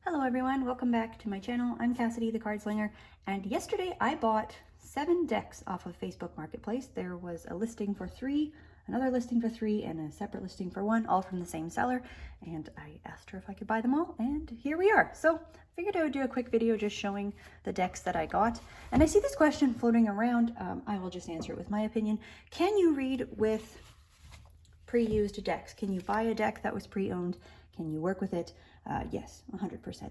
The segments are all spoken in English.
Hello everyone, welcome back to my channel. I'm Cassidy the Cardslinger, and yesterday I bought 7 decks off of Facebook Marketplace. There was a listing for 3, another listing for 3, and a separate listing for 1, all from the same seller, and I asked her if I could buy them all, and here we are. So I figured I would do a quick video just showing the decks that I got. And I see this question floating around. I will just answer it with my opinion. Can you read with pre-used decks? Can you buy a deck that was pre-owned? Can you work with it? Yes, 100%.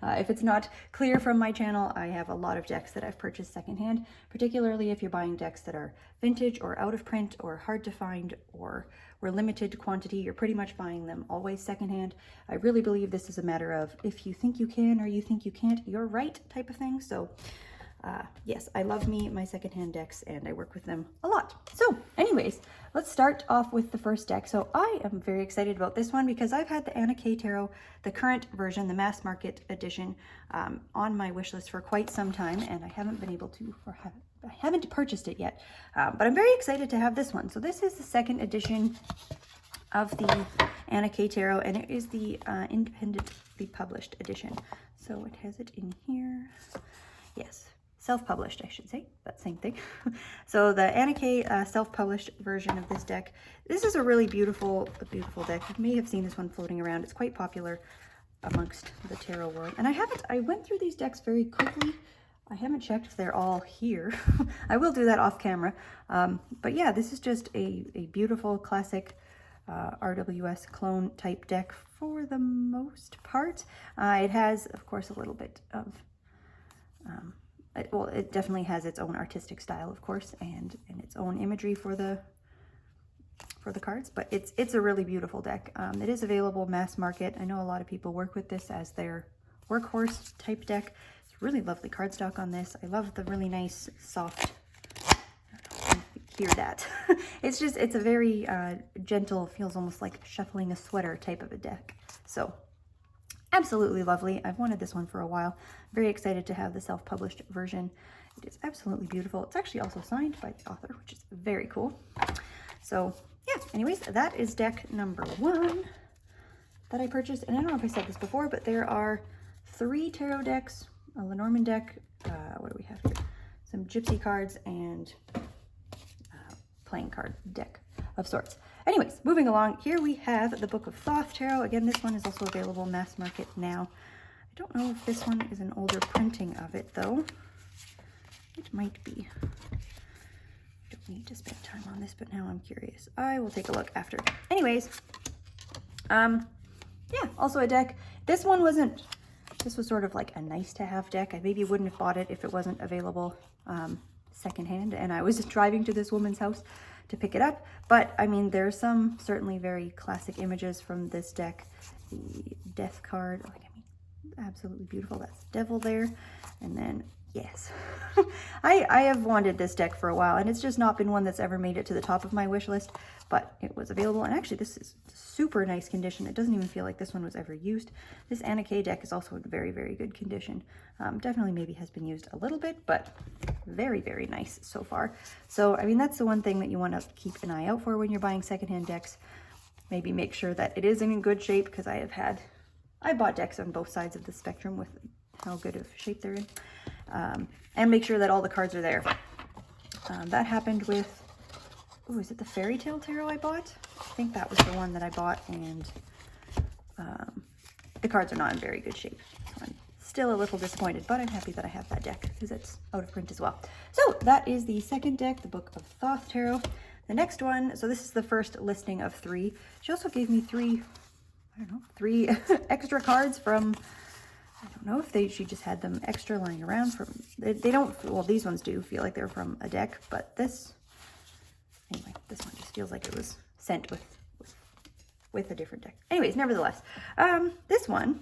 If it's not clear from my channel, I have a lot of decks that I've purchased secondhand, particularly if you're buying decks that are vintage or out of print or hard to find or were limited quantity. You're pretty much buying them always secondhand. I really believe this is a matter of if you think you can or you think you can't, you're right type of thing. So yes, I love my secondhand decks and I work with them a lot. So anyways, let's start off with the first deck. So I am very excited about this one because I've had the Anna K Tarot, the current version, the mass market edition, on my wish list for quite some time, and I haven't been able to, or I haven't purchased it yet, but I'm very excited to have this one. So this is the second edition of the Anna K Tarot, and it is the independently published edition. So it has it in here. Yes. Self-published, I should say, that same thing. So the Anna K self-published version of this deck. This is a really beautiful deck. You may have seen this one floating around. It's quite popular amongst the tarot world. And I went through these decks very quickly. I haven't checked if they're all here. I will do that off camera. But yeah, this is just a beautiful classic RWS clone type deck for the most part. It has, of course, a little bit of well, it definitely has its own artistic style, of course, and its own imagery for the cards, but it's a really beautiful deck. It is available mass market. I know a lot of people work with this as their workhorse type deck. It's really lovely cardstock on this. I love the really nice soft, I don't know if you hear that. It's a very gentle, feels almost like shuffling a sweater type of a deck. So absolutely lovely. I've wanted this one for a while. Very excited to have the self-published version. It is absolutely beautiful. It's actually also signed by the author, which is very cool. So yeah, anyways, that is deck number 1 that I purchased. And I don't know if I said this before, but there are 3 tarot decks, a Lenormand deck, what do we have here? Some Gypsy cards and playing card deck of sorts. Anyways, moving along, here we have the Book of Thoth Tarot. Again, this one is also available mass market now. I don't know if this one is an older printing of it, though. It might be. I don't need to spend time on this, but now I'm curious. I will take a look after. Anyways, yeah, also a deck. This was sort of like a nice-to-have deck. I maybe wouldn't have bought it if it wasn't available secondhand, and I was driving to this woman's house to pick it up. But I mean, there's some certainly very classic images from this deck. The death card, like, I mean, absolutely beautiful. That's devil there. And then yes, I have wanted this deck for a while, and it's just not been one that's ever made it to the top of my wish list, but it was available. And actually, this is super nice condition. It doesn't even feel like this one was ever used. This Anna K deck is also in very, very good condition. Definitely maybe has been used a little bit, but very, very nice so far. So, I mean, that's the one thing that you want to keep an eye out for when you're buying secondhand decks. Maybe make sure that it is in good shape, because I bought decks on both sides of the spectrum with how good of shape they're in. And make sure that all the cards are there. That happened with, oh, is it the Fairy Tale Tarot I bought? I think that was the one that I bought, and the cards are not in very good shape. So I'm still a little disappointed, but I'm happy that I have that deck because it's out of print as well. So that is the second deck, the Book of Thoth Tarot. The next one, so this is the first listing of 3. She also gave me 3 extra cards from, I don't know if she just had them extra lying around from, they don't, well, these ones do feel like they're from a deck, but this one just feels like it was sent with a different deck. Anyways, nevertheless, this one,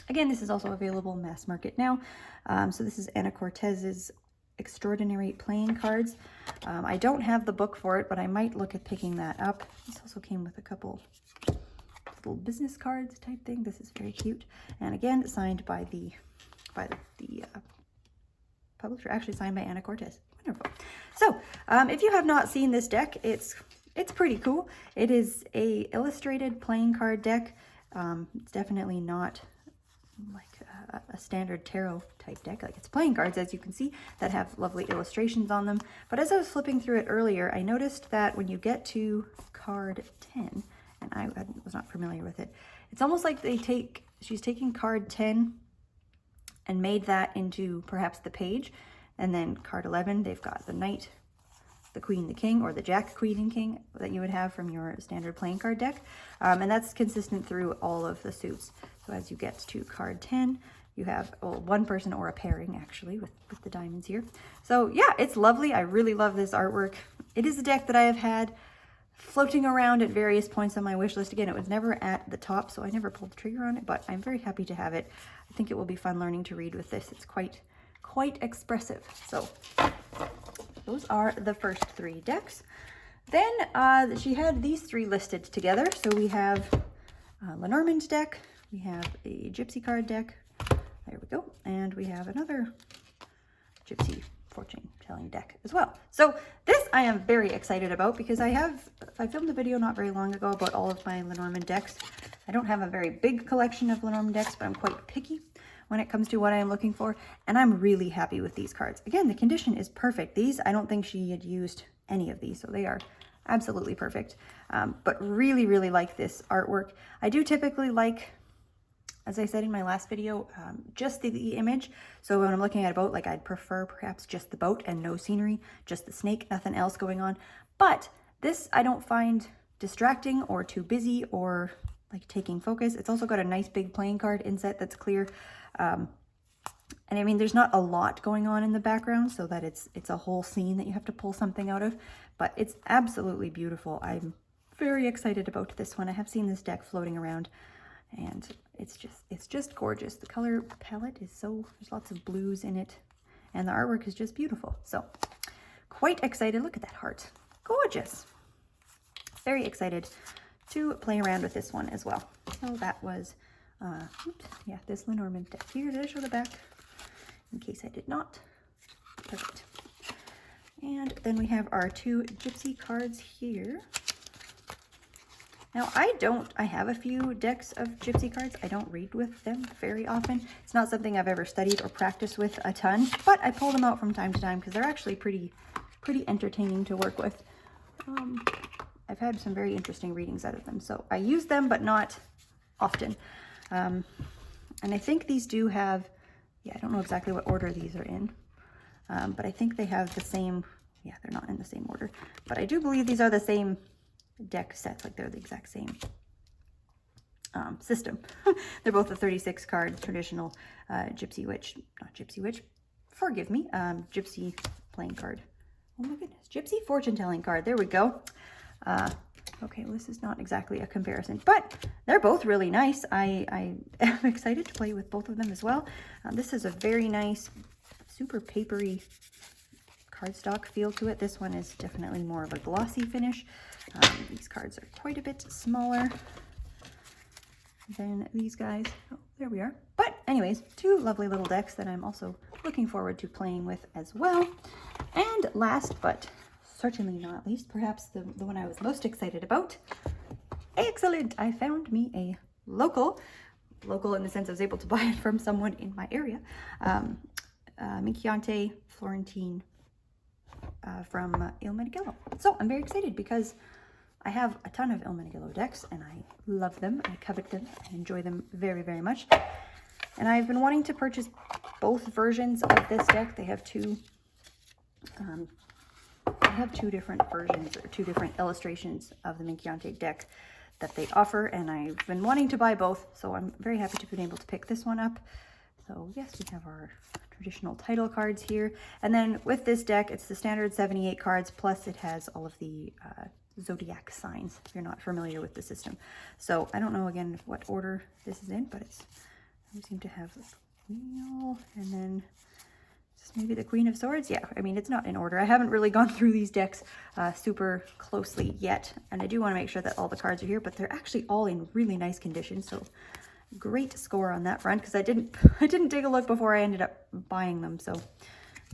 again, this is also available mass market now. So this is Anna Cortez's Extraordinary Playing Cards. I don't have the book for it, but I might look at picking that up. This also came with a couple little business cards type thing. This is very cute, and again, signed by the publisher, actually signed by Anna Cortez. Wonderful. So if you have not seen this deck, it's pretty cool. It is a illustrated playing card deck. It's definitely not a standard tarot type deck. Like it's playing cards, as you can see, that have lovely illustrations on them. But as I was flipping through it earlier, I noticed that when you get to card 10, and I was not familiar with it, it's almost like she's taking card 10 and made that into perhaps the page. And then card 11, they've got the knight, the queen, the king, or the jack, queen, and king that you would have from your standard playing card deck. And that's consistent through all of the suits. So as you get to card 10, you have one person or a pairing, actually, with the diamonds here. So yeah, it's lovely. I really love this artwork. It is a deck that I have had floating around at various points on my wish list. Again, it was never at the top, so I never pulled the trigger on it, but I'm very happy to have it. I think it will be fun learning to read with this. It's quite expressive. So those are the first 3 decks. Then she had these 3 listed together. So we have Lenormand deck, we have a Gypsy card deck, there we go, and we have another Gypsy fortune telling deck as well. So this I am very excited about because I filmed a video not very long ago about all of my Lenormand decks. I don't have a very big collection of Lenormand decks, but I'm quite picky when it comes to what I am looking for, and I'm really happy with these cards. Again, the condition is perfect. These, I don't think she had used any of these, so they are absolutely perfect. But really, really like this artwork. I do typically like, as I said in my last video, just the image. So when I'm looking at a boat, like I'd prefer perhaps just the boat and no scenery, just the snake, nothing else going on. But this I don't find distracting or too busy or like taking focus. It's also got a nice big playing card inset that's clear. And I mean, there's not a lot going on in the background, so that it's a whole scene that you have to pull something out of, but it's absolutely beautiful. I'm very excited about this one. I have seen this deck floating around, and it's just gorgeous. The color palette is there's lots of blues in it, and the artwork is just beautiful. So quite excited. Look at that heart. Gorgeous. Very excited to play around with this one as well. So that was yeah, this Lenormand deck here. Did I show the back? In case I did not. Perfect. And then we have our 2 Gypsy cards here. Now I have a few decks of Gypsy cards. I don't read with them very often. It's not something I've ever studied or practiced with a ton, but I pull them out from time to time because they're actually pretty entertaining to work with. I've had some very interesting readings out of them, so I use them, but not often. And I think these do have, yeah, I don't know exactly what order these are in, but I think they have the same, yeah, they're not in the same order, but I do believe these are the same deck sets, like they're the exact same system. They're both a 36 card traditional Gypsy Witch, not Gypsy Witch, forgive me, Gypsy playing card. Oh my goodness, Gypsy fortune telling card, there we go. Okay, well, this is not exactly a comparison, but they're both really nice. I am excited to play with both of them as well. This is a very nice, super papery cardstock feel to it. This one is definitely more of a glossy finish. These cards are quite a bit smaller than these guys. Oh, there we are. But anyways, 2 lovely little decks that I'm also looking forward to playing with as well. And last but certainly not least, perhaps the one I was most excited about. Excellent! I found me a local in the sense I was able to buy it from someone in my area. Minchiante Florentine from Il Meneghello. So I'm very excited because I have a ton of Il Meneghello decks and I love them, I covet them, I enjoy them very, very much. And I've been wanting to purchase both versions of this deck. They have 2 different versions, or 2 different illustrations of the Minchiante deck that they offer, and I've been wanting to buy both, so I'm very happy to have been able to pick this one up. So yes, we have our traditional title cards here, and then with this deck, it's the standard 78 cards, plus it has all of the zodiac signs, if you're not familiar with the system. So I don't know, again, what order this is in, but we seem to have the wheel, and then maybe the Queen of Swords. Yeah, I mean, it's not in order. I haven't really gone through these decks super closely yet, and I do want to make sure that all the cards are here, but they're actually all in really nice condition, so great score on that front, because I didn't take a look before I ended up buying them. So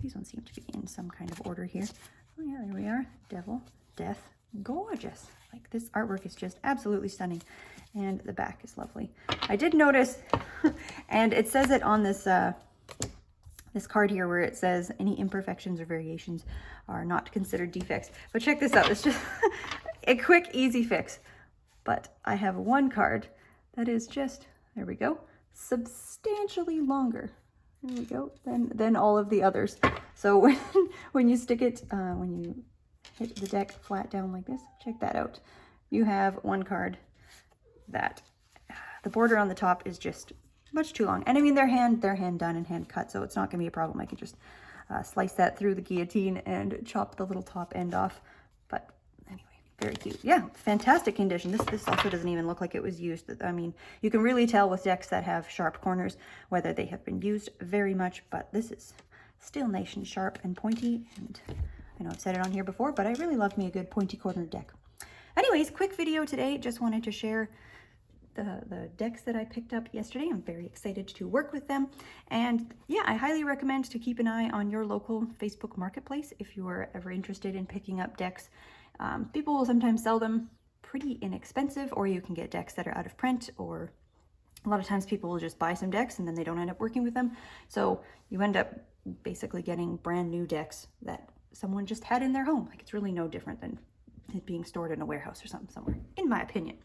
these ones seem to be in some kind of order here. Oh yeah, there we are. Devil, Death, gorgeous. Like, this artwork is just absolutely stunning. And the back is lovely. I did notice, and it says it on this this card here where it says any imperfections or variations are not considered defects. But check this out. It's just a quick, easy fix. But I have one card that is just, there we go, substantially longer. There we go, than all of the others. So when you stick it, when you hit the deck flat down like this, check that out. You have one card that the border on the top is just much too long. And I mean, they're hand done and hand cut, so it's not gonna be a problem. I could just slice that through the guillotine and chop the little top end off. But anyway, very cute. Yeah, fantastic condition. This also doesn't even look like it was used. I mean, you can really tell with decks that have sharp corners whether they have been used very much, but this is still nice and sharp and pointy. And I know I've said it on here before, but I really love me a good pointy cornered deck. Anyways, quick video today. Just wanted to share the decks that I picked up yesterday. I'm very excited to work with them. And yeah, I highly recommend to keep an eye on your local Facebook marketplace if you are ever interested in picking up decks. People will sometimes sell them pretty inexpensive, or you can get decks that are out of print, or a lot of times people will just buy some decks and then they don't end up working with them. So you end up basically getting brand new decks that someone just had in their home. Like, it's really no different than it being stored in a warehouse or something somewhere, in my opinion.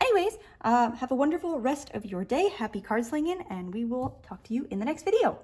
Anyways, have a wonderful rest of your day. Happy card slinging, and we will talk to you in the next video.